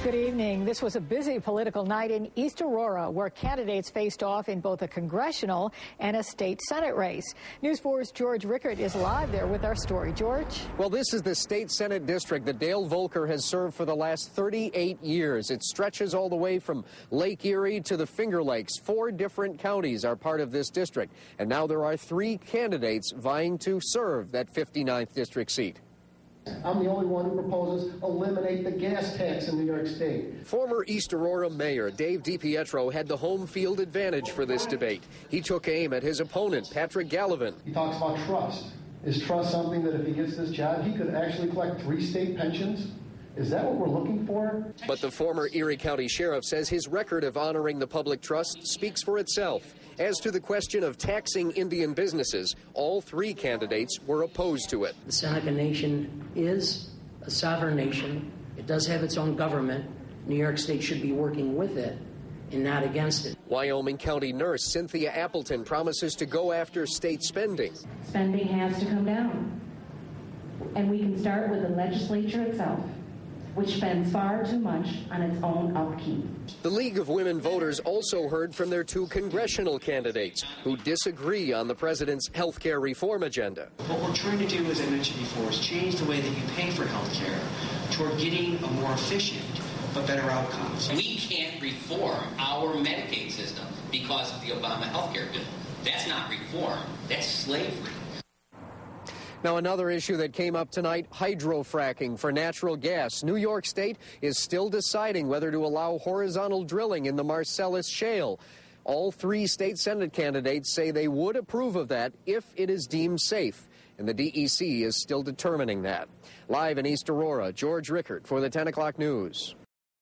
Good evening. This was a busy political night in East Aurora, where candidates faced off in both a congressional and a state Senate race. News 4's George Rickert is live there with our story. George? Well, this is the state Senate district that Dale Volker has served for the last 38 years. It stretches all the way from Lake Erie to the Finger Lakes. 4 different counties are part of this district. And now there are 3 candidates vying to serve that 59th district seat. I'm the only one who proposes eliminate the gas tax in New York State. Former East Aurora Mayor Dave DiPietro had the home field advantage for this debate. He took aim at his opponent, Patrick Gallivan. He talks about trust. Is trust something that if he gets this job, he could actually collect 3 state pensions? Is that what we're looking for? But the former Erie County sheriff says his record of honoring the public trust speaks for itself. As to the question of taxing Indian businesses, all 3 candidates were opposed to it. The Seneca Nation is a sovereign nation. It does have its own government. New York State should be working with it and not against it. Wyoming County nurse Cynthia Appleton promises to go after state spending. Spending has to come down. And we can start with the legislature itself, which spends far too much on its own upkeep. The League of Women Voters also heard from their 2 congressional candidates who disagree on the president's health care reform agenda. What we're trying to do, as I mentioned before, is change the way that you pay for health care toward getting a more efficient but better outcomes. We can't reform our Medicaid system because of the Obama health care bill. That's not reform, that's slavery. Now, another issue that came up tonight, hydrofracking for natural gas. New York State is still deciding whether to allow horizontal drilling in the Marcellus Shale. All 3 state Senate candidates say they would approve of that if it is deemed safe, and the DEC is still determining that. Live in East Aurora, George Rickert for the 10 o'clock news.